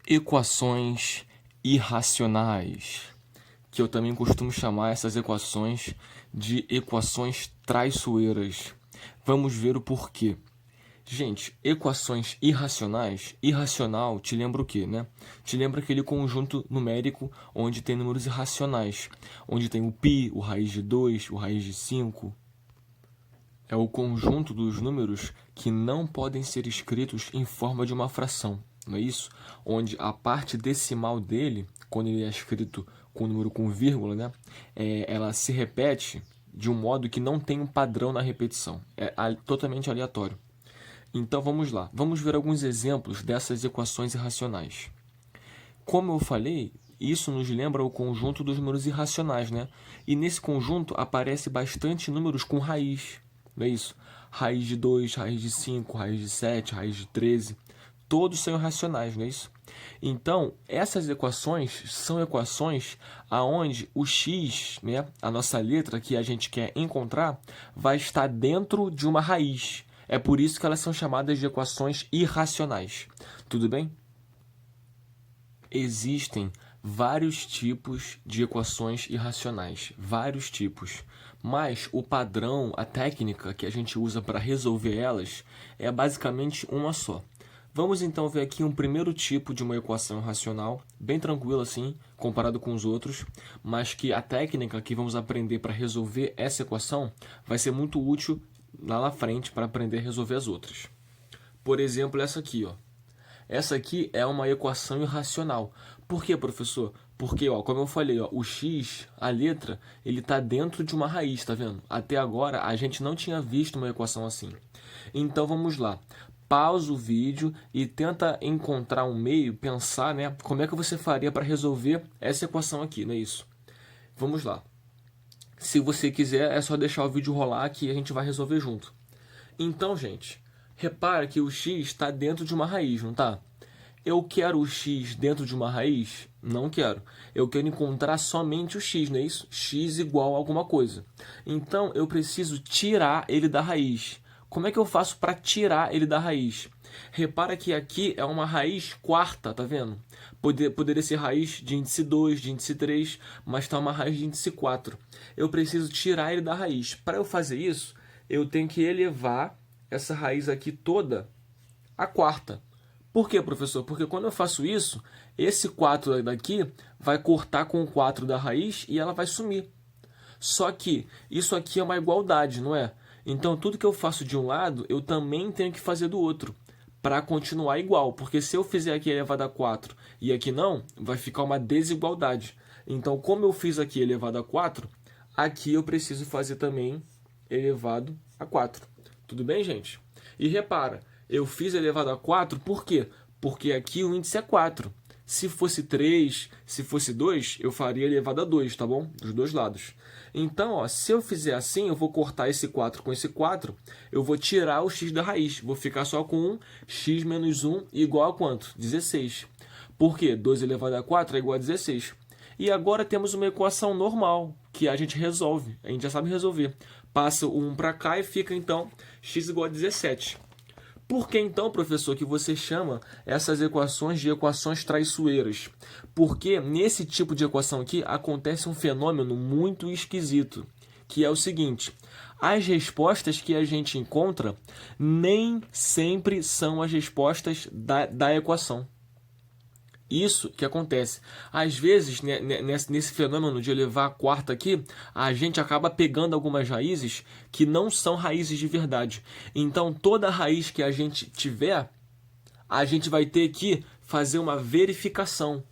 Equações irracionais, que eu também costumo chamar essas equações de equações traiçoeiras. Vamos ver o porquê. Gente, equações irracionais, irracional te lembra o quê, né? Te lembra aquele conjunto numérico onde tem números irracionais, onde tem o π, o raiz de 2, o raiz de 5. É o conjunto dos números que não podem ser escritos em forma de uma fração, não é isso? Onde a parte decimal dele, quando ele é escrito com o número com vírgula, né? Ela se repete de um modo que não tem um padrão na repetição. É totalmente aleatório. Então vamos lá. Vamos ver alguns exemplos dessas equações irracionais. Como eu falei, isso nos lembra o conjunto dos números irracionais, né? E nesse conjunto aparece bastante números com raiz, não é isso? Raiz de 2, raiz de 5, raiz de 7, raiz de 13. Todos são irracionais, não é isso? Então, essas equações são equações aonde o x, né, a nossa letra que a gente quer encontrar, vai estar dentro de uma raiz. É por isso que elas são chamadas de equações irracionais. Tudo bem? Existem vários tipos de equações irracionais, vários tipos. Mas o padrão, a técnica que a gente usa para resolver elas é basicamente uma só. Vamos então ver aqui um primeiro tipo de uma equação racional, bem tranquila assim, comparado com os outros, mas que a técnica que vamos aprender para resolver essa equação vai ser muito útil lá na frente para aprender a resolver as outras. Por exemplo, essa aqui, ó. Essa aqui é uma equação irracional. Por quê, professor? Porque, ó, como eu falei, ó, o x, a letra, ele está dentro de uma raiz, tá vendo? Até agora a gente não tinha visto uma equação assim. Então vamos lá. Pausa o vídeo e tenta encontrar um meio, pensar, né, como é que você faria para resolver essa equação aqui, não é isso? Vamos lá. Se você quiser, é só deixar o vídeo rolar que a gente vai resolver junto. Então, gente, repara que o x está dentro de uma raiz, não tá? Eu quero o x dentro de uma raiz? Não quero. Eu quero encontrar somente o x, não é isso? X igual a alguma coisa. Então, eu preciso tirar ele da raiz. Como é que eu faço para tirar ele da raiz? Repara que aqui é uma raiz quarta, tá vendo? Poderia ser raiz de índice 2, de índice 3, mas está uma raiz de índice 4. Eu preciso tirar ele da raiz. Para eu fazer isso, eu tenho que elevar essa raiz aqui toda à quarta. Por quê, professor? Porque quando eu faço isso, esse 4 daqui vai cortar com o 4 da raiz e ela vai sumir. Só que isso aqui é uma igualdade, não é? Então, tudo que eu faço de um lado, eu também tenho que fazer do outro, para continuar igual. Porque se eu fizer aqui elevado a 4 e aqui não, vai ficar uma desigualdade. Então, como eu fiz aqui elevado a 4, aqui eu preciso fazer também elevado a 4. Tudo bem, gente? E repara, eu fiz elevado a 4 por quê? Porque aqui o índice é 4. Se fosse 3, se fosse 2, eu faria elevado a 2, tá bom? Dos dois lados. Então, ó, se eu fizer assim, eu vou cortar esse 4 com esse 4, eu vou tirar o x da raiz. Vou ficar só com 1, x menos 1 igual a quanto? 16. Por quê? 2 elevado a 4 é igual a 16. E agora temos uma equação normal, que a gente resolve. A gente já sabe resolver. Passa o 1 para cá e fica, então, x igual a 17. Por que então, professor, que você chama essas equações de equações traiçoeiras? Porque nesse tipo de equação aqui acontece um fenômeno muito esquisito, que é o seguinte: as respostas que a gente encontra nem sempre são as respostas da equação. Isso que acontece. Às vezes, né, nesse fenômeno de elevar a quarta aqui, a gente acaba pegando algumas raízes que não são raízes de verdade. Então, toda raiz que a gente tiver, a gente vai ter que fazer uma verificação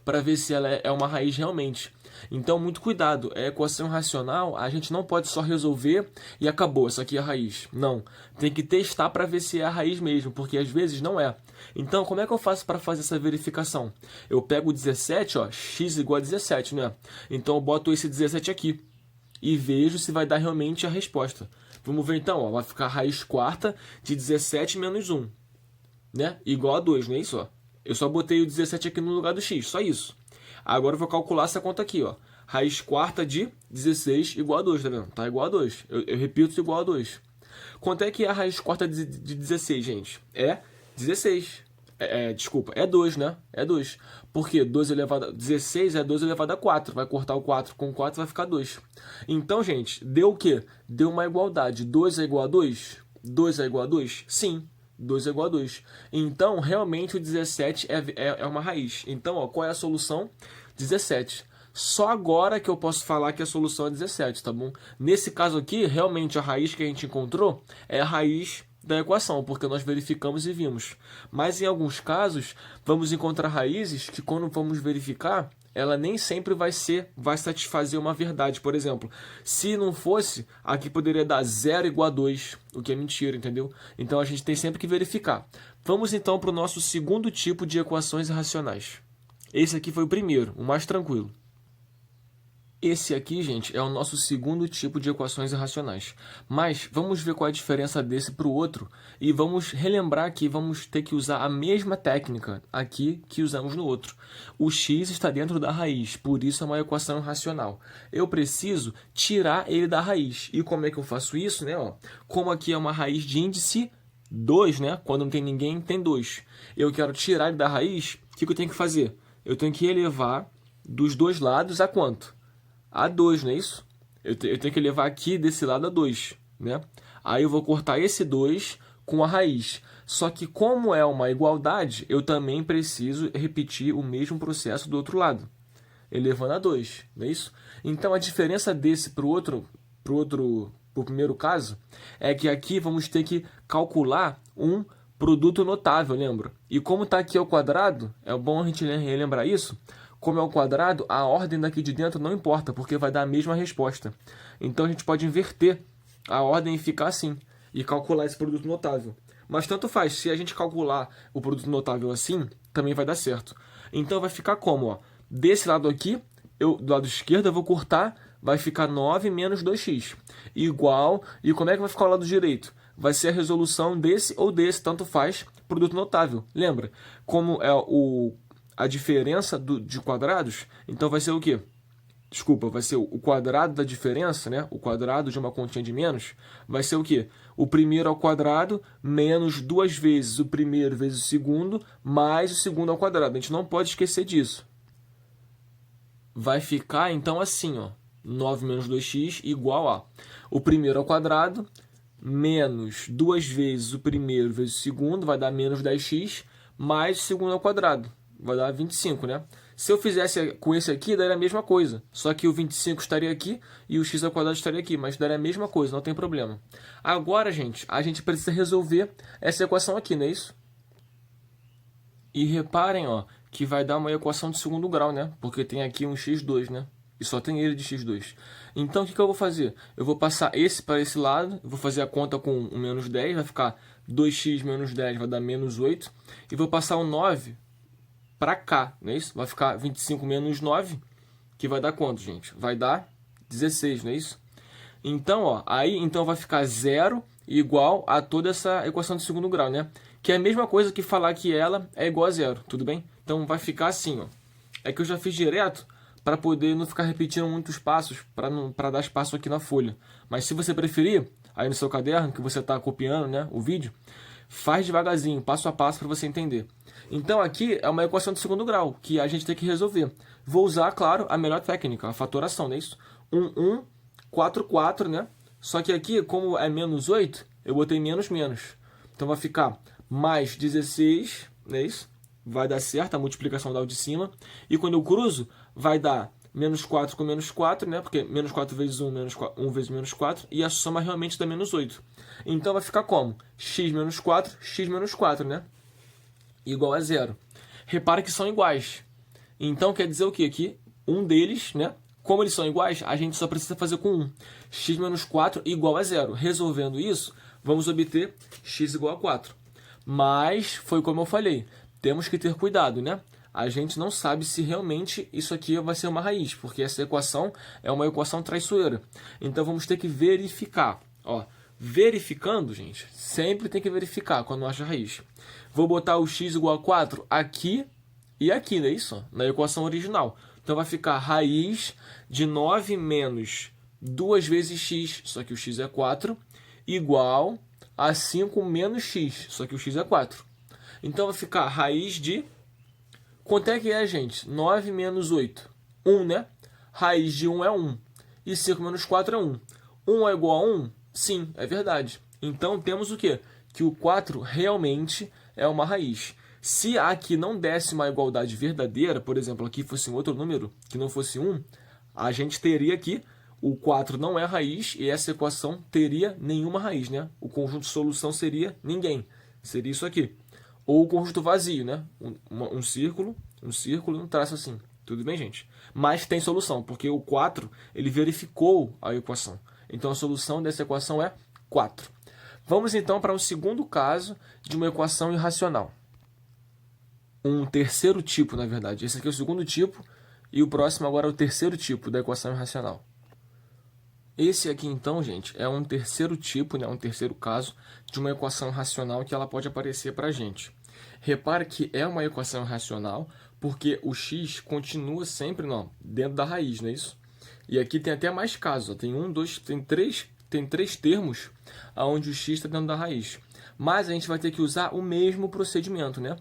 para ver se ela é uma raiz realmente. Então, muito cuidado. A equação racional, a gente não pode só resolver e acabou, essa aqui é a raiz. Não. Tem que testar para ver se é a raiz mesmo, porque às vezes não é. Então, como é que eu faço para fazer essa verificação? Eu pego o 17, ó, x igual a 17, né? Então, eu boto esse 17 aqui e vejo se vai dar realmente a resposta. Vamos ver então, ó, vai ficar a raiz quarta de 17 menos 1, né? Igual a 2, não é isso? Ó? Eu só botei o 17 aqui no lugar do x, só isso. Agora eu vou calcular essa conta aqui, ó. Raiz quarta de 16 igual a 2, tá vendo? Tá igual a 2. Eu repito, igual a 2. Quanto é que é a raiz quarta de 16, gente? É 16. Desculpa, é 2, né? É 2. Porque 2 elevado a 16 é 2 elevado a 4. Vai cortar o 4 com 4, vai ficar 2. Então, gente, deu o quê? Deu uma igualdade. 2 é igual a 2? 2 é igual a 2? Sim, 2 é igual a 2. Então, realmente, o 17 é uma raiz. Então, ó, qual é a solução? 17. Só agora que eu posso falar que a solução é 17, tá bom? Nesse caso aqui, realmente, a raiz que a gente encontrou é a raiz da equação, porque nós verificamos e vimos. Mas em alguns casos, vamos encontrar raízes que quando vamos verificar, ela nem sempre vai satisfazer uma verdade. Por exemplo, se não fosse, aqui poderia dar 0 igual a 2, o que é mentira, entendeu? Então a gente tem sempre que verificar. Vamos então para o nosso segundo tipo de equações irracionais. Esse aqui foi o primeiro, o mais tranquilo. Esse aqui, gente, é o nosso segundo tipo de equações irracionais. Mas vamos ver qual é a diferença desse para o outro e vamos relembrar que vamos ter que usar a mesma técnica aqui que usamos no outro. O x está dentro da raiz, por isso é uma equação irracional. Eu preciso tirar ele da raiz. E como é que eu faço isso, né? Ó, como aqui é uma raiz de índice 2, né? Quando não tem ninguém, tem 2. Eu quero tirar ele da raiz, o que eu tenho que fazer? Eu tenho que elevar dos dois lados a quanto? A 2, não é isso? Eu tenho que levar aqui desse lado a 2, né? Aí eu vou cortar esse 2 com a raiz. Só que como é uma igualdade, eu também preciso repetir o mesmo processo do outro lado, elevando a 2, não é isso? Então a diferença desse para o primeiro caso, é que aqui vamos ter que calcular um produto notável, lembra? E como está aqui ao quadrado, é bom a gente relembrar isso. Como é ao quadrado, a ordem daqui de dentro não importa, porque vai dar a mesma resposta. Então a gente pode inverter a ordem e ficar assim, e calcular esse produto notável. Mas tanto faz, se a gente calcular o produto notável assim, também vai dar certo. Então vai ficar como? Ó, desse lado aqui, do lado esquerdo eu vou cortar, vai ficar 9 menos 2x. Igual, e como é que vai ficar o lado direito? Vai ser a resolução desse ou desse, tanto faz, produto notável. Lembra? Como é a diferença de quadrados, então vai ser o quê? Desculpa, vai ser o quadrado da diferença, né? O quadrado de uma continha de menos, vai ser o quê? O primeiro ao quadrado menos 2 vezes o primeiro vezes o segundo, mais o segundo ao quadrado. A gente não pode esquecer disso. Vai ficar, então, assim, ó. 9 menos 2x igual a o primeiro ao quadrado menos 2 vezes o primeiro vezes o segundo, vai dar menos 10x, mais o segundo ao quadrado. Vai dar 25, né? Se eu fizesse com esse aqui, daria a mesma coisa. Só que o 25 estaria aqui e o x ao quadrado estaria aqui. Mas daria a mesma coisa, não tem problema. Agora, gente, a gente precisa resolver essa equação aqui, não é isso? E reparem, ó, que vai dar uma equação de segundo grau, né? Porque tem aqui um x2, né? E só tem ele de x2. Então, o que eu vou fazer? Eu vou passar esse para esse lado. Vou fazer a conta com um menos 10. Vai ficar 2x menos 10, vai dar menos 8. E vou passar o 9 para cá, não é isso? Vai ficar 25 menos 9, que vai dar quanto, gente? Vai dar 16, não é isso? Então, ó, aí então vai ficar 0 igual a toda essa equação de segundo grau, né? Que é a mesma coisa que falar que ela é igual a 0, tudo bem? Então vai ficar assim, ó. É que eu já fiz direto para poder não ficar repetindo muitos passos, para dar espaço aqui na folha. Mas se você preferir, aí no seu caderno, que você está copiando, né, o vídeo, faz devagarzinho, passo a passo para você entender. Então aqui é uma equação de segundo grau, que a gente tem que resolver. Vou usar, claro, a melhor técnica, a fatoração, não é isso? 1, 4, 4, né? Só que aqui, como é menos 8, eu botei menos menos. Então vai ficar mais 16, não é isso? Vai dar certo, a multiplicação dá o de cima. E quando eu cruzo, vai dar menos 4 com menos 4, né? Porque menos 4 vezes 1, 1 vezes menos 4. E a soma realmente dá menos 8. Então vai ficar como? X menos 4, né? Igual a 0. Repara que são iguais. Então quer dizer o quê? Que um deles, né? Como eles são iguais, a gente só precisa fazer com 1. X menos 4 igual a 0. Resolvendo isso, vamos obter x igual a 4. Mas, foi como eu falei, temos que ter cuidado, né? A gente não sabe se realmente isso aqui vai ser uma raiz, porque essa equação é uma equação traiçoeira. Então vamos ter que verificar. Ó, verificando, gente, sempre tem que verificar quando acha raiz. Vou botar o x igual a 4 aqui e aqui, não é isso? Na equação original. Então vai ficar raiz de 9 menos 2 vezes x, só que o x é 4, igual a 5 menos x, só que o x é 4. Então vai ficar raiz de... Quanto é que é, gente? 9 menos 8. 1, né? Raiz de 1 é 1. E 5 menos 4 é 1. 1 é igual a 1? Sim, é verdade. Então temos o quê? Que o 4 realmente é uma raiz. Se aqui não desse uma igualdade verdadeira, por exemplo, aqui fosse um outro número que não fosse 1, a gente teria aqui o 4 não é raiz e essa equação teria nenhuma raiz, né? O conjunto de solução seria ninguém. Seria isso aqui. Ou o conjunto vazio, né? Um círculo e um traço assim. Tudo bem, gente? Mas tem solução, porque o 4 ele verificou a equação. Então a solução dessa equação é 4. Vamos então para o segundo caso de uma equação irracional. Um terceiro tipo, na verdade. Esse aqui é o segundo tipo e o próximo agora é o terceiro tipo da equação irracional. Esse aqui, então, gente, é um terceiro tipo, né, um terceiro caso de uma equação racional que ela pode aparecer para a gente. Repare que é uma equação racional porque o x continua sempre dentro da raiz, não é isso? E aqui tem até mais casos. Tem três termos onde o x está dentro da raiz. Mas a gente vai ter que usar o mesmo procedimento, né?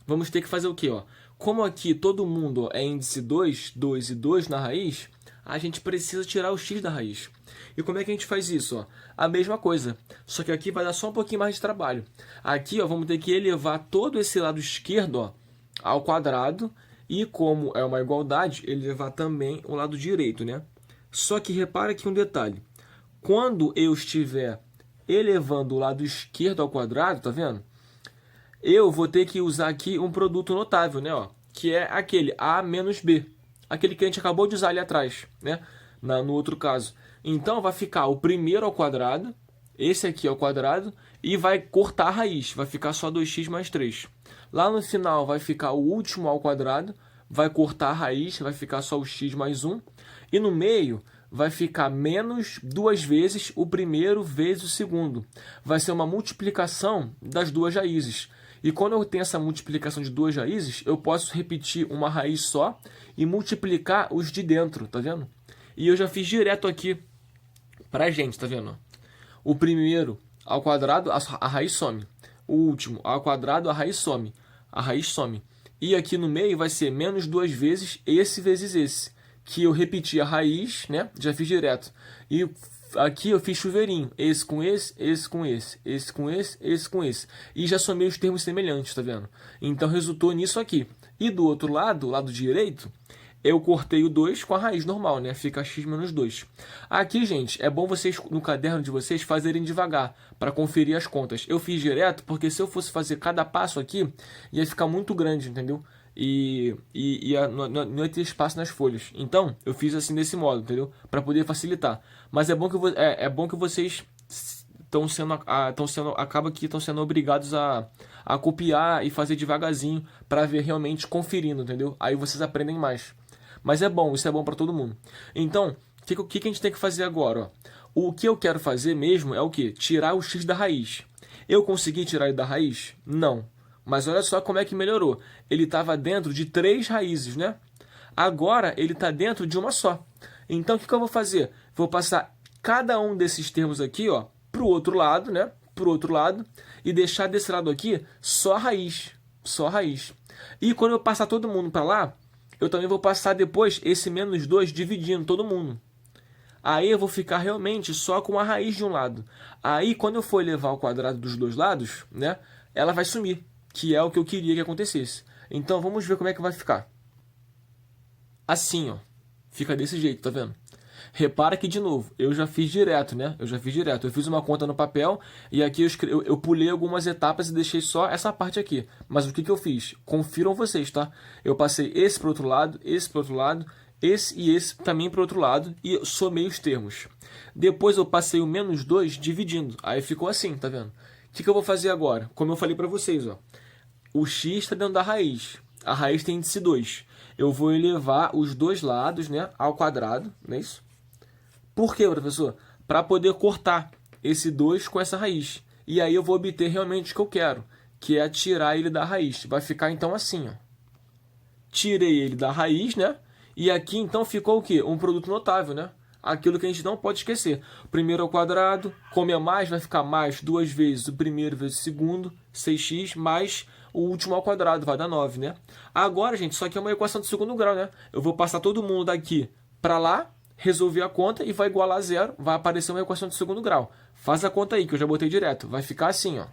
Vamos ter que fazer o quê? Como aqui todo mundo é índice 2, 2 e 2 na raiz, a gente precisa tirar o x da raiz. E como é que a gente faz isso? A mesma coisa, só que aqui vai dar só um pouquinho mais de trabalho. Aqui vamos ter que elevar todo esse lado esquerdo ao quadrado e, como é uma igualdade, elevar também o lado direito, né? Só que repara aqui um detalhe. Quando eu estiver elevando o lado esquerdo ao quadrado, tá vendo? Eu vou ter que usar aqui um produto notável, né? Que é aquele A menos B. Aquele que a gente acabou de usar ali atrás, né? No outro caso. Então, vai ficar o primeiro ao quadrado, esse aqui ao quadrado, e vai cortar a raiz, vai ficar só 2x mais 3. Lá no final vai ficar o último ao quadrado, vai cortar a raiz, vai ficar só o x mais 1. E no meio vai ficar menos duas vezes o primeiro vezes o segundo. Vai ser uma multiplicação das duas raízes. E quando eu tenho essa multiplicação de duas raízes, eu posso repetir uma raiz só e multiplicar os de dentro, tá vendo? E eu já fiz direto aqui pra gente, tá vendo? O primeiro ao quadrado, a raiz some. O último ao quadrado, a raiz some. A raiz some. E aqui no meio vai ser menos duas vezes esse, que eu repeti a raiz, né? Já fiz direto. E aqui eu fiz chuveirinho. Esse com esse, esse com esse, esse com esse, esse com esse. E já somei os termos semelhantes, tá vendo? Então resultou nisso aqui. E do outro lado, o lado direito, eu cortei o 2 com a raiz normal, né? Fica x menos 2. Aqui, gente, é bom vocês, no caderno de vocês, fazerem devagar, para conferir as contas. Eu fiz direto, porque se eu fosse fazer cada passo aqui, ia ficar muito grande, entendeu? E não ia ter espaço nas folhas. Então, eu fiz assim desse modo, entendeu? Para poder facilitar. Mas é bom que vocês acaba que estão sendo obrigados a copiar e fazer devagarzinho para ver realmente conferindo, entendeu? Aí vocês aprendem mais. Mas é bom, isso é bom para todo mundo. Então, o que a gente tem que fazer agora? O que eu quero fazer mesmo é o quê? Tirar o x da raiz. Eu consegui tirar ele da raiz? Não. Mas olha só como é que melhorou. Ele estava dentro de 3 raízes, né? Agora ele está dentro de uma só. Então o que eu vou fazer? Vou passar cada um desses termos aqui, para o outro lado, né? Para o outro lado. E deixar desse lado aqui só a raiz. Só a raiz. E quando eu passar todo mundo para lá, eu também vou passar depois esse menos 2 dividindo todo mundo. Aí eu vou ficar realmente só com a raiz de um lado. Aí quando eu for elevar ao quadrado dos dois lados, né? Ela vai sumir. Que é o que eu queria que acontecesse. Então vamos ver como é que vai ficar. Assim, fica desse jeito, tá vendo? Repara que, de novo, eu já fiz direto, né? Eu fiz uma conta no papel e aqui eu pulei algumas etapas e deixei só essa parte aqui. Mas o que eu fiz? Confiram vocês, tá? Eu passei esse para o outro lado, esse para o outro lado, esse e esse também para o outro lado e somei os termos. Depois eu passei o menos 2 dividindo. Aí ficou assim, tá vendo? O que eu vou fazer agora? Como eu falei para vocês, o x está dentro da raiz. A raiz tem índice 2. Eu vou elevar os dois lados, né, ao quadrado, não é isso? Por quê, professor? Para poder cortar esse 2 com essa raiz. E aí eu vou obter realmente o que eu quero, que é tirar ele da raiz. Vai ficar então assim, Tirei ele da raiz, né? E aqui então ficou o quê? Um produto notável, né? Aquilo que a gente não pode esquecer. Primeiro ao quadrado, como é mais, vai ficar mais duas vezes o primeiro vezes o segundo, 6x, mais o último ao quadrado, vai dar 9, né? Agora, gente, isso aqui é uma equação de segundo grau, né? Eu vou passar todo mundo daqui para lá, resolver a conta e vai igualar a zero, vai aparecer uma equação de segundo grau. Faz a conta aí, que eu já botei direto. Vai ficar assim, ó.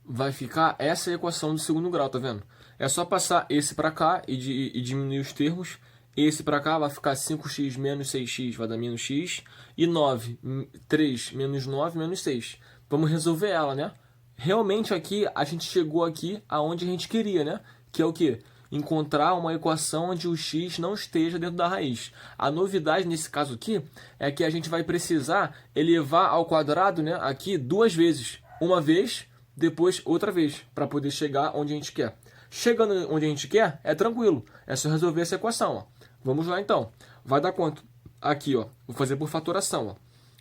Vai ficar essa equação de segundo grau, tá vendo? É só passar esse para cá e diminuir os termos. Esse para cá vai ficar 5x menos 6x, vai dar menos x. E 9, 3 menos 9, menos 6. Vamos resolver ela, né? Realmente aqui, a gente chegou aqui aonde a gente queria, né? Que é o quê? Encontrar uma equação onde o x não esteja dentro da raiz. A novidade nesse caso aqui é que a gente vai precisar elevar ao quadrado, né, aqui duas vezes. Uma vez, depois outra vez, para poder chegar onde a gente quer. Chegando onde a gente quer, é tranquilo. É só resolver essa equação, ó. Vamos lá então. Vai dar quanto? Aqui, ó. Vou fazer por fatoração, ó.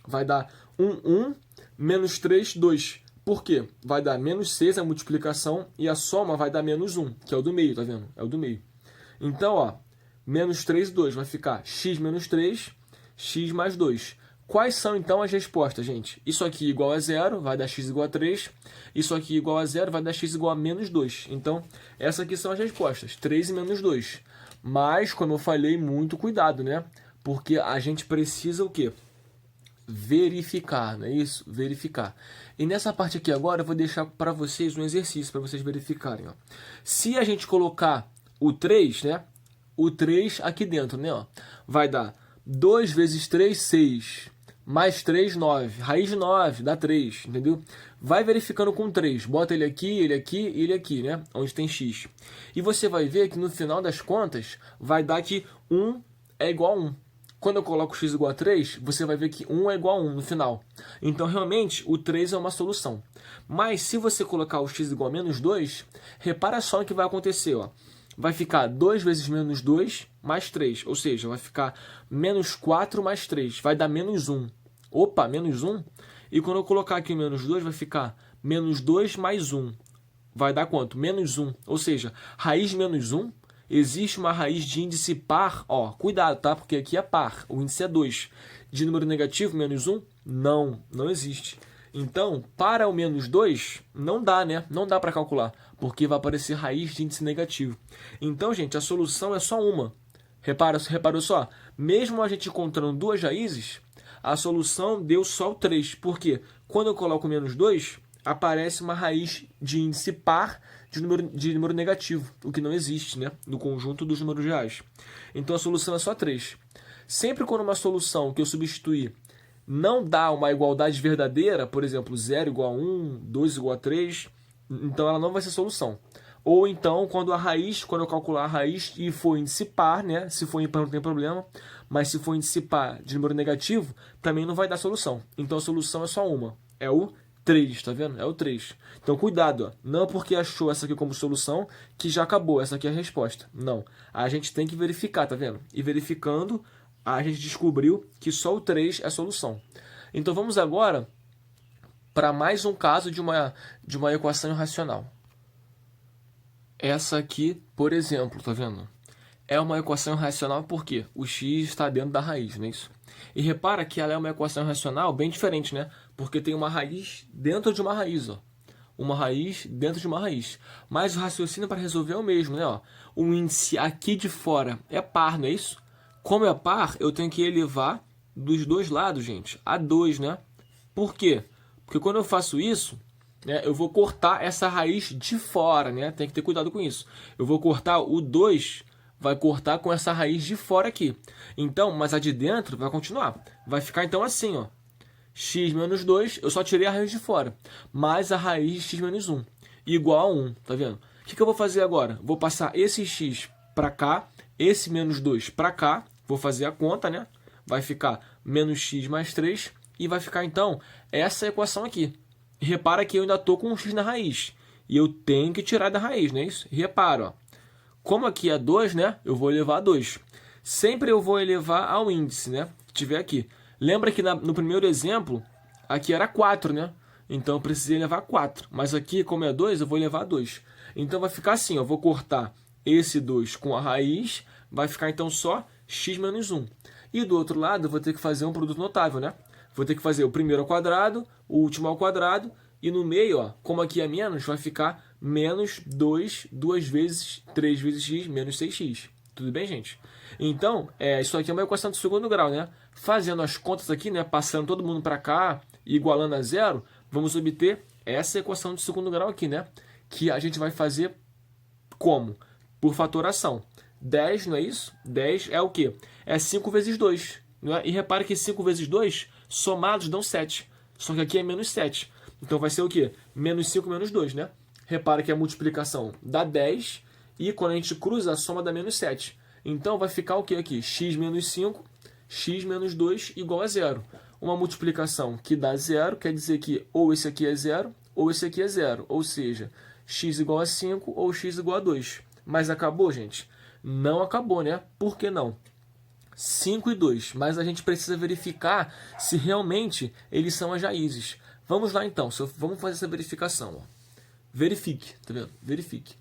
Vai dar 1 menos 3, 2. Por quê? Vai dar menos 6 a multiplicação e a soma vai dar menos 1, que é o do meio, tá vendo? É o do meio. Então, ó, menos 3, 2. Vai ficar x menos 3, x mais 2. Quais são, então, as respostas, gente? Isso aqui igual a 0, vai dar x igual a 3. Isso aqui igual a 0, vai dar x igual a menos 2. Então, essas aqui são as respostas, 3 e menos 2. Mas, como eu falei, muito cuidado, né? Porque a gente precisa o quê? Verificar, não é isso? Verificar. E nessa parte aqui agora eu vou deixar para vocês um exercício para vocês verificarem, ó. Se a gente colocar o 3, né? O 3 aqui dentro, né? Ó, vai dar 2 vezes 3, 6. Mais 3, 9. Raiz de 9 dá 3, entendeu? Vai verificando com 3. Bota ele aqui e ele aqui, né? Onde tem x. E você vai ver que no final das contas vai dar que 1 é igual a 1. Quando eu coloco x igual a 3, você vai ver que 1 é igual a 1 no final. Então, realmente, o 3 é uma solução. Mas, se você colocar o x igual a menos 2, repara só o que vai acontecer, ó. Vai ficar 2 vezes menos 2 mais 3. Ou seja, vai ficar menos 4 mais 3. Vai dar menos 1. Opa, menos 1. E quando eu colocar aqui o menos 2, vai ficar menos 2 mais 1. Vai dar quanto? Menos 1. Ou seja, raiz de menos 1. Existe uma raiz de índice par, ó, cuidado, tá? Porque aqui é par, o índice é 2. De número negativo, menos 1? Não, não existe. Então, para o menos 2, não dá, né? Não dá para calcular, porque vai aparecer raiz de índice negativo. Então, gente, a solução é só uma. Reparou só? Mesmo a gente encontrando duas raízes, a solução deu só o 3. Por quê? Quando eu coloco menos 2, aparece uma raiz de índice par de número negativo, o que não existe, né, no conjunto dos números reais. Então a solução é só 3. Sempre quando uma solução que eu substituir não dá uma igualdade verdadeira, por exemplo, 0 igual a 1, 2 igual a 3, então ela não vai ser solução. Ou então, quando eu calcular a raiz e for índice par, né, se for ímpar não tem problema, mas se for índice par de número negativo, também não vai dar solução. Então a solução é só uma, é o 3, tá vendo? É o 3. Então, cuidado, ó. Não porque achou essa aqui como solução que já acabou, essa aqui é a resposta. Não. A gente tem que verificar, tá vendo? E verificando, a gente descobriu que só o 3 é a solução. Então, vamos agora para mais um caso de uma equação irracional. Essa aqui, por exemplo, tá vendo? É uma equação irracional porque o x está dentro da raiz, não é isso? E repara que ela é uma equação irracional bem diferente, né? Porque tem uma raiz dentro de uma raiz, ó. Uma raiz dentro de uma raiz. Mas o raciocínio para resolver é o mesmo, né? Ó, o índice aqui de fora é par, não é isso? Como é par, eu tenho que elevar dos dois lados, gente, a 2, né? Por quê? Porque quando eu faço isso, né, eu vou cortar essa raiz de fora, né? Tem que ter cuidado com isso. Eu vou cortar o 2... vai cortar com essa raiz de fora aqui. Então, mas a de dentro vai continuar. Vai ficar então assim, ó. X menos 2, eu só tirei a raiz de fora. Mais a raiz de x menos 1. Igual a 1, tá vendo? O que eu vou fazer agora? Vou passar esse x para cá, esse menos 2 para cá. Vou fazer a conta, né? Vai ficar menos x mais 3. E vai ficar então essa equação aqui. Repara que eu ainda estou com um x na raiz. E eu tenho que tirar da raiz, não é isso? Repara, ó. Como aqui é 2, né? Eu vou elevar a 2. Sempre eu vou elevar ao índice, né? Que tiver aqui. Lembra que no primeiro exemplo, aqui era 4, né? Então eu precisei levar 4. Mas aqui, como é 2, eu vou levar 2. Então vai ficar assim, ó. Eu vou cortar esse 2 com a raiz. Vai ficar então só x menos 1. E do outro lado, eu vou ter que fazer um produto notável, né? Vou ter que fazer o primeiro ao quadrado, o último ao quadrado. E no meio, ó, como aqui é menos, vai ficar menos 2, 2 vezes 3 vezes x, menos 6x. Tudo bem, gente? Então, isso aqui é uma equação de segundo grau, né? Fazendo as contas aqui, né? Passando todo mundo para cá e igualando a zero, vamos obter essa equação de segundo grau aqui, né? Que a gente vai fazer como? Por fatoração. 10, não é isso? 10 é o quê? É 5 vezes 2. Não é? E repare que 5 vezes 2, somados, dão 7. Só que aqui é menos 7. Então vai ser o quê? Menos 5 menos 2, né? Repara que a multiplicação dá 10 e quando a gente cruza, a soma dá menos 7. Então vai ficar o quê aqui? X menos 5, x menos 2 igual a 0. Uma multiplicação que dá 0 quer dizer que ou esse aqui é 0 ou esse aqui é 0. Ou seja, x igual a 5 ou x igual a 2. Mas acabou, gente? Não acabou, né? Por que não? 5 e 2, mas a gente precisa verificar se realmente eles são as raízes. Vamos lá então, vamos fazer essa verificação. Ó. Verifique, tá vendo? Verifique.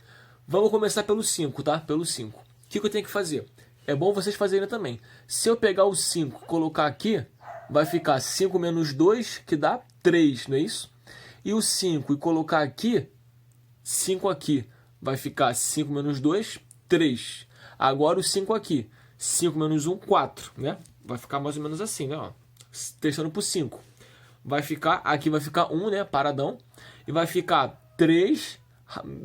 Vamos começar pelo 5, tá? Pelo 5. O que eu tenho que fazer? É bom vocês fazerem também. Se eu pegar o 5 e colocar aqui, vai ficar 5 menos 2, que dá 3, não é isso? E o 5 e colocar aqui, 5 aqui, vai ficar 5 menos 2, 3. Agora o 5 aqui. 5 menos 1, 4, né? Vai ficar mais ou menos assim, né? Ó. Testando por 5. Vai ficar, aqui vai ficar 1, né? Paradão. E vai ficar 3,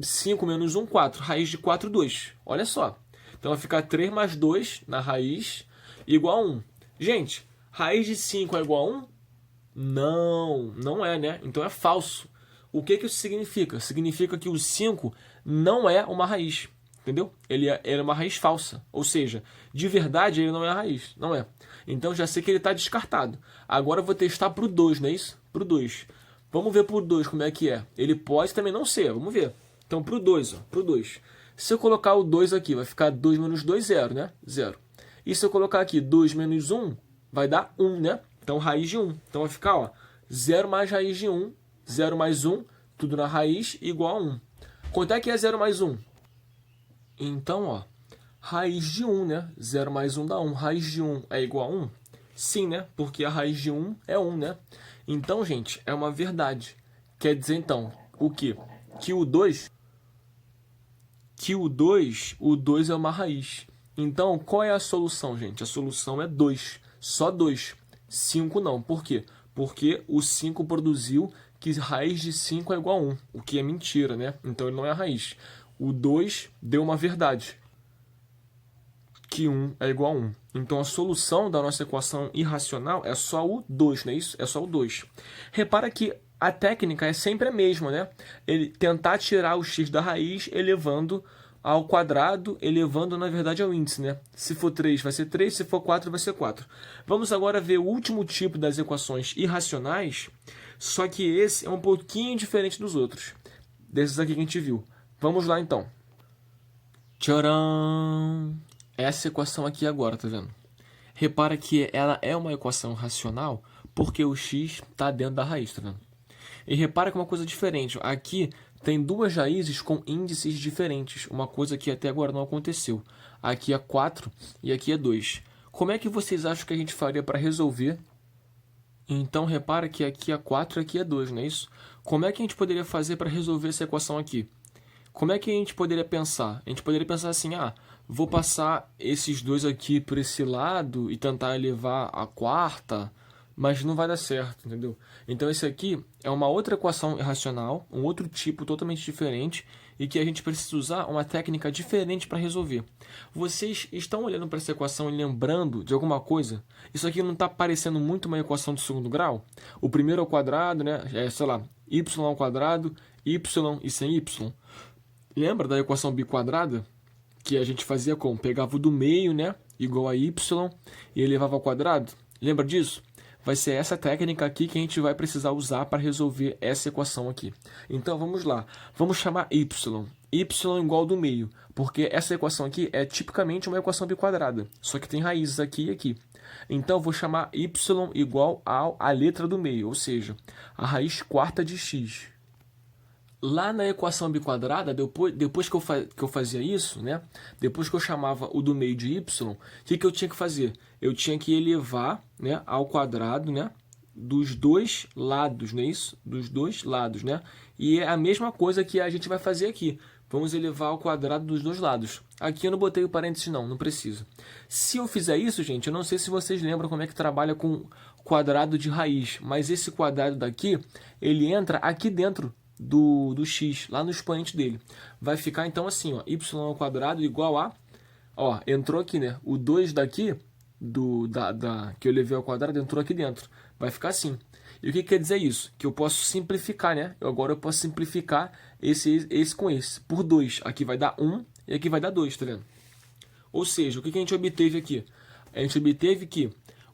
5 menos 1, 4. Raiz de 4, 2. Olha só. Então vai ficar 3 mais 2 na raiz igual a 1. Gente, raiz de 5 é igual a 1? Não, não é, né? Então é falso. O que isso significa? Significa que o 5 não é uma raiz. Entendeu? Ele é uma raiz falsa. Ou seja, de verdade ele não é a raiz. Não é. Então já sei que ele está descartado. Agora eu vou testar para o 2, não é isso? Para o 2. Vamos ver para o 2 como é que é. Ele pode também não ser. Vamos ver. Então para o 2, ó. Para o 2. Se eu colocar o 2 aqui, vai ficar 2 menos 2, 0, né? 0. E se eu colocar aqui 2 menos 1, vai dar 1, né? Então raiz de 1. Então vai ficar, ó, 0 mais raiz de 1, 0 mais 1, tudo na raiz, igual a 1. Quanto é que é 0 mais 1? Então, ó, raiz de 1, né? 0 mais 1 dá 1. Raiz de 1 é igual a 1? Sim, né? Porque a raiz de 1 é 1, né? Então, gente, é uma verdade. Quer dizer, então, o quê? Que o 2 é uma raiz. Então, qual é a solução, gente? A solução é 2. Só 2. 5 não. Por quê? Porque o 5 produziu que raiz de 5 é igual a 1. O que é mentira, né? Então, ele não é a raiz. O 2 deu uma verdade, que 1 é igual a 1. Então, a solução da nossa equação irracional é só o 2, não é isso? É só o 2. Repara que a técnica é sempre a mesma, né? Ele tentar tirar o x da raiz elevando ao quadrado, elevando, na verdade, ao índice, né? Se for 3, vai ser 3, se for 4, vai ser 4. Vamos agora ver o último tipo das equações irracionais, só que esse é um pouquinho diferente dos outros, desses aqui que a gente viu. Vamos lá, então. Tcharam! Essa equação aqui agora, tá vendo? Repara que ela é uma equação racional porque o x está dentro da raiz, tá vendo? E repara que é uma coisa diferente. Aqui tem duas raízes com índices diferentes. Uma coisa que até agora não aconteceu. Aqui é 4 e aqui é 2. Como é que vocês acham que a gente faria para resolver? Então, repara que aqui é 4 e aqui é 2, não é isso? Como é que a gente poderia fazer para resolver essa equação aqui? Como é que a gente poderia pensar? A gente poderia pensar assim, vou passar esses dois aqui por esse lado e tentar elevar a quarta, mas não vai dar certo, entendeu? Então esse aqui é uma outra equação irracional, um outro tipo totalmente diferente e que a gente precisa usar uma técnica diferente para resolver. Vocês estão olhando para essa equação e lembrando de alguma coisa? Isso aqui não está parecendo muito uma equação de segundo grau? O primeiro ao quadrado, né? Sei lá, y ao quadrado, y e sem y. Lembra da equação biquadrada? Que a gente fazia como? Pegava o do meio, né? Igual a y e elevava ao quadrado. Lembra disso? Vai ser essa técnica aqui que a gente vai precisar usar para resolver essa equação aqui. Então, vamos lá. Vamos chamar y. Y igual ao do meio. Porque essa equação aqui é tipicamente uma equação biquadrada. Só que tem raízes aqui e aqui. Então, eu vou chamar y igual à letra do meio. Ou seja, a raiz quarta de x. Lá na equação biquadrada, depois que eu fazia isso, né? Depois que eu chamava o do meio de y, o que eu tinha que fazer? Eu tinha que elevar, né, ao quadrado, né, dos dois lados, não é isso? Dos dois lados, né? E é a mesma coisa que a gente vai fazer aqui. Vamos elevar ao quadrado dos dois lados. Aqui eu não botei o parênteses não precisa. Se eu fizer isso, gente, eu não sei se vocês lembram como é que trabalha com quadrado de raiz, mas esse quadrado daqui, ele entra aqui dentro do x, lá no expoente dele. Vai ficar então assim, ó, y ao quadrado igual a, ó, entrou aqui, né? O 2 daqui, que eu elevei ao quadrado, entrou aqui dentro. Vai ficar assim. E o que quer dizer isso? Que eu posso simplificar, né? Agora eu posso simplificar esse com esse. Por 2, aqui vai dar 1 e aqui vai dar 2, tá vendo? Ou seja, o que a gente obteve aqui? A gente obteve que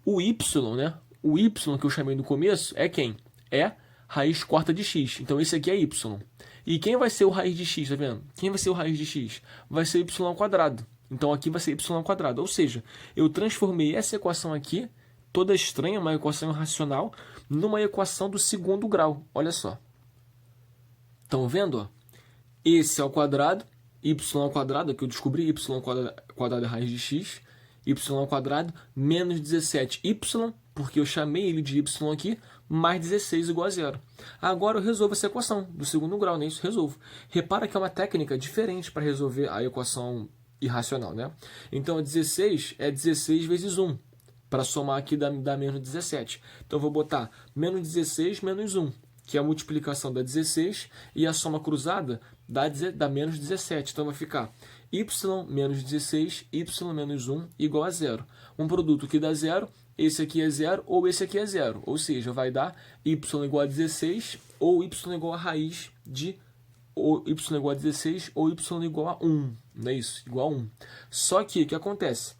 o y, né? O y que eu chamei no começo é quem? É raiz quarta de x. Então esse aqui é y. E quem vai ser o raiz de x, tá vendo? Quem vai ser o raiz de x? Vai ser y ao quadrado. Então aqui vai ser y ao quadrado. Ou seja, eu transformei essa equação aqui, toda estranha, uma equação irracional, numa equação do segundo grau. Olha só. Estão vendo? Ó? Esse ao quadrado, y ao quadrado, que eu descobri, y ao quadrado é raiz de x, y ao quadrado menos 17y, porque eu chamei ele de y aqui, mais 16 igual a zero. Agora eu resolvo essa equação do segundo grau, né? Isso resolvo. Repara que é uma técnica diferente para resolver a equação irracional, né? Então 16 é 16 vezes 1. Para somar aqui dá menos 17. Então eu vou botar menos 16 menos 1, que é a multiplicação da 16, e a soma cruzada dá menos 17. Então vai ficar y menos 16, y menos 1 igual a zero. Um produto que dá zero, esse aqui é zero ou esse aqui é zero. Ou seja, vai dar y igual a 16 ou y igual a raiz de ou y igual a 16 ou y igual a 1. Não é isso? Igual a 1. Só que o que acontece?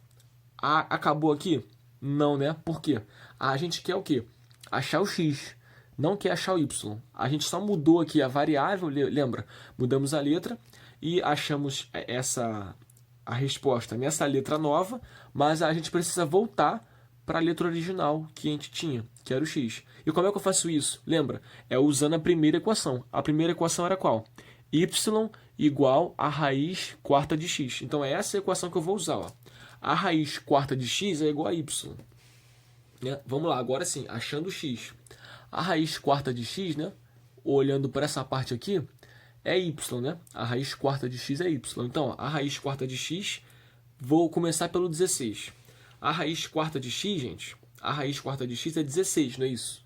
Acabou aqui? Não, né? Por quê? A gente quer o quê? Achar o x. Não quer achar o y. A gente só mudou aqui a variável, lembra? Mudamos a letra e achamos a resposta nessa letra nova, mas a gente precisa voltar para a letra original que a gente tinha, que era o x. E como é que eu faço isso? Lembra? É usando a primeira equação. A primeira equação era qual? Y igual a raiz quarta de x. Então é essa a equação que eu vou usar. Ó. A raiz quarta de x é igual a y. Né? Vamos lá, agora sim, achando o x. A raiz quarta de x, né? Olhando para essa parte aqui, é y, né? A raiz quarta de x é y. Então, ó, a raiz quarta de x, vou começar pelo 16. A raiz quarta de x, gente, a raiz quarta de x é 16, não é isso?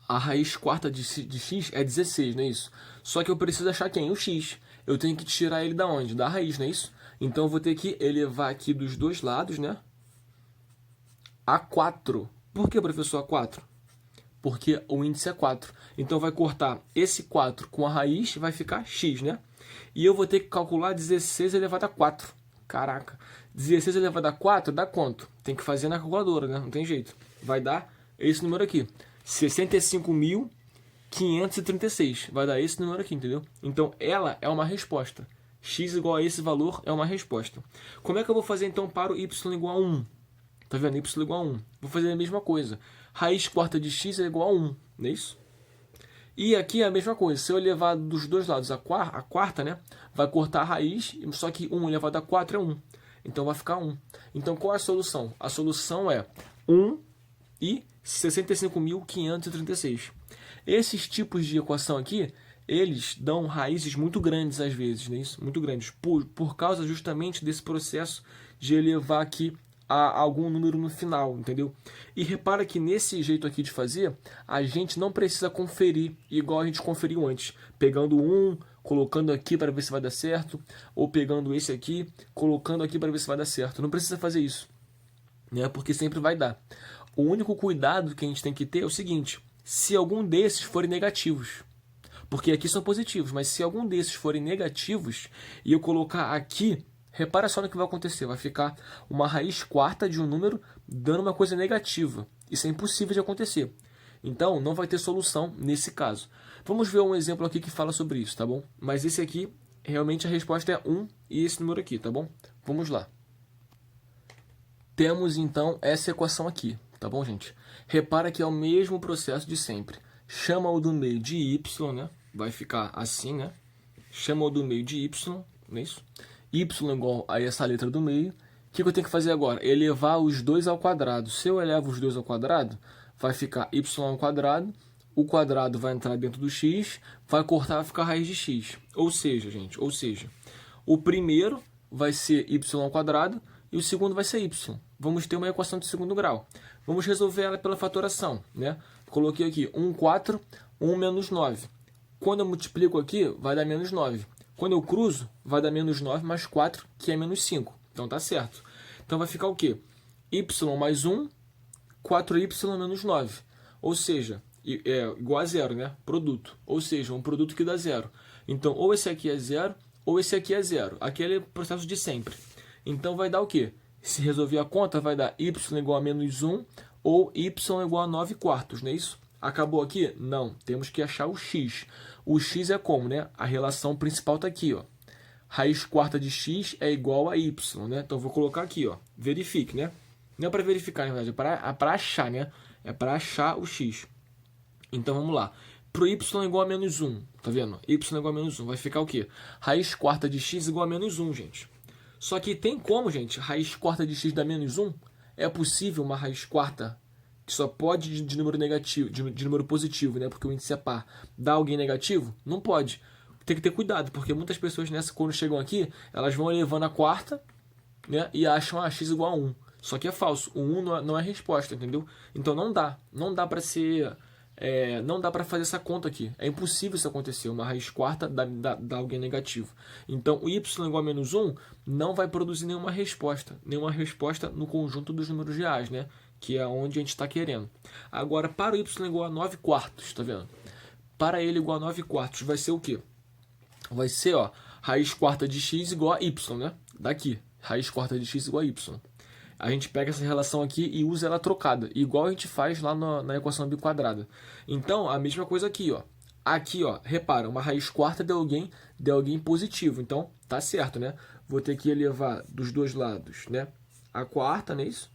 A raiz quarta de x é 16, não é isso? Só que eu preciso achar quem? O x. Eu tenho que tirar ele da onde? Da raiz, não é isso? Então, eu vou ter que elevar aqui dos dois lados, né? A 4. Por que, professor, a 4? Porque o índice é 4. Então, vai cortar esse 4 com a raiz, vai ficar x, né? E eu vou ter que calcular 16 elevado a 4. Caraca. 16 elevado a 4 dá quanto? Tem que fazer na calculadora, né? Não tem jeito. Vai dar esse número aqui. 65.536. Vai dar esse número aqui, entendeu? Então, ela é uma resposta. X igual a esse valor é uma resposta. Como é que eu vou fazer, então, para o y igual a 1? Tá vendo? Y igual a 1. Vou fazer a mesma coisa. Raiz quarta de x é igual a 1. Não é isso? E aqui é a mesma coisa. Se eu levar dos dois lados a quarta, né? Vai cortar a raiz, só que 1 elevado a 4 é 1. Então vai ficar 1. Então qual é a solução? A solução é 1 e 65.536. Esses tipos de equação aqui, eles dão raízes muito grandes às vezes, né? Isso, muito grandes, por causa justamente desse processo de elevar aqui a algum número no final, entendeu? E repara que nesse jeito aqui de fazer, a gente não precisa conferir igual a gente conferiu antes, pegando um, colocando aqui para ver se vai dar certo, ou pegando esse aqui, colocando aqui para ver se vai dar certo. Não precisa fazer isso, né? Porque sempre vai dar. O único cuidado que a gente tem que ter é o seguinte: se algum desses forem negativos, porque aqui são positivos, mas se algum desses forem negativos e eu colocar aqui, repara só no que vai acontecer. Vai ficar uma raiz quarta de um número dando uma coisa negativa. Isso é impossível de acontecer. Então, não vai ter solução nesse caso. Vamos ver um exemplo aqui que fala sobre isso, tá bom? Mas esse aqui, realmente a resposta é 1 e esse número aqui, tá bom? Vamos lá. Temos, então, essa equação aqui, tá bom, gente? Repara que é o mesmo processo de sempre. Chama o do meio de y, né? Vai ficar assim, né? Chama o do meio de y, não é isso? Y igual a essa letra do meio. O que eu tenho que fazer agora? Elevar os dois ao quadrado. Se eu elevo os dois ao quadrado, vai ficar y ao quadrado. o quadrado vai entrar dentro do x, vai cortar, vai ficar a raiz de x. Ou seja, gente, o primeiro vai ser y ao quadrado e o segundo vai ser y. Vamos ter uma equação de segundo grau. Vamos resolver ela pela fatoração, né? Coloquei aqui 1, 4, 1 menos 9. Quando eu multiplico aqui, vai dar menos 9. Quando eu cruzo, vai dar menos 9 mais 4, que é menos 5. Então tá certo. Então vai ficar o quê? Y mais 1, 4y menos 9. Ou seja, é igual a zero, né? Produto. Ou seja, um produto que dá zero. Então, ou esse aqui é zero, ou esse aqui é zero. Aquele é o processo de sempre. Então vai dar o quê? Se resolver a conta, vai dar y igual a menos 1 ou y igual a 9 quartos, não é isso? Acabou aqui? Não. Temos que achar o x. O x é como, né? A relação principal está aqui, ó. Raiz quarta de x é igual a y, né? Então, eu vou colocar aqui, ó. Verifique, né? Não é para verificar, na verdade, é para achar, né? É para achar o x. Então, vamos lá. Para o y igual a menos 1, tá vendo? Y igual a menos 1. Vai ficar o quê? Raiz quarta de x igual a menos 1, gente. Só que tem como, gente, raiz quarta de x dar menos 1? É possível uma raiz quarta que só pode de número negativo, de número positivo, né? Porque o índice é par, dar alguém negativo? Não pode. Tem que ter cuidado, porque muitas pessoas nessa, quando chegam aqui, elas vão elevando a quarta, né? E acham x igual a 1. Só que é falso. O 1 não é resposta, entendeu? Então não dá. Não dá para ser... não dá para fazer essa conta aqui. É impossível isso acontecer. Uma raiz quarta dá alguém negativo. Então, o y igual a menos 1 não vai produzir nenhuma resposta. Nenhuma resposta no conjunto dos números reais, né? Que é onde a gente está querendo. Agora, para o y igual a 9 quartos, tá vendo? Para ele igual a 9 quartos, vai ser o quê? Vai ser, ó, raiz quarta de x igual a y, né? Daqui. Raiz quarta de x igual a y. A gente pega essa relação aqui e usa ela trocada, igual a gente faz lá na equação biquadrada. Então, a mesma coisa aqui, ó. Aqui, ó, repara, uma raiz quarta de alguém positivo. Então, tá certo, né? Vou ter que elevar dos dois lados, né? A quarta, não é isso?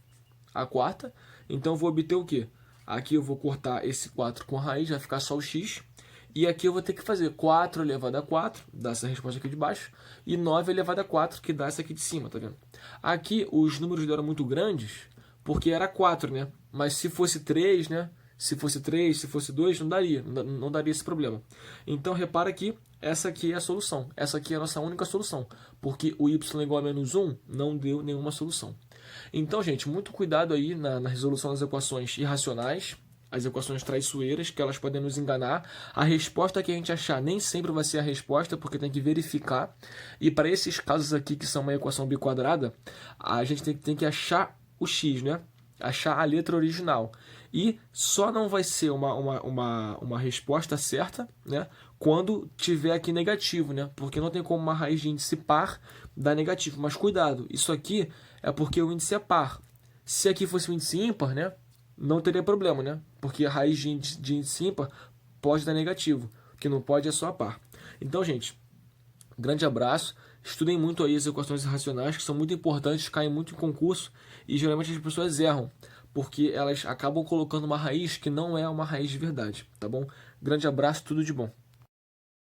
A quarta. Então, vou obter o quê? Aqui eu vou cortar esse 4 com a raiz, vai ficar só o x. E aqui eu vou ter que fazer 4 elevado a 4, dá essa resposta aqui de baixo, e 9 elevado a 4, que dá essa aqui de cima, tá vendo? Aqui os números eram muito grandes, porque era 4, né? Mas se fosse 3, né? Se fosse 3, se fosse 2, não daria esse problema. Então, repara que essa aqui é a solução. Essa aqui é a nossa única solução, porque o y igual a menos 1 não deu nenhuma solução. Então, gente, muito cuidado aí na resolução das equações irracionais, as equações traiçoeiras, que elas podem nos enganar. A resposta que a gente achar nem sempre vai ser a resposta, porque tem que verificar. E para esses casos aqui, que são uma equação biquadrada, a gente tem que achar o x, né? Achar a letra original. E só não vai ser uma resposta certa, né? Quando tiver aqui negativo, né? Porque não tem como uma raiz de índice par dar negativo. Mas cuidado, isso aqui é porque o índice é par. Se aqui fosse um índice ímpar, né? Não teria problema, né? Porque a raiz de índice ímpar pode dar negativo. O que não pode é só a par. Então, gente, grande abraço. Estudem muito aí as equações irracionais, que são muito importantes, caem muito em concurso. E geralmente as pessoas erram, porque elas acabam colocando uma raiz que não é uma raiz de verdade, tá bom? Grande abraço, tudo de bom.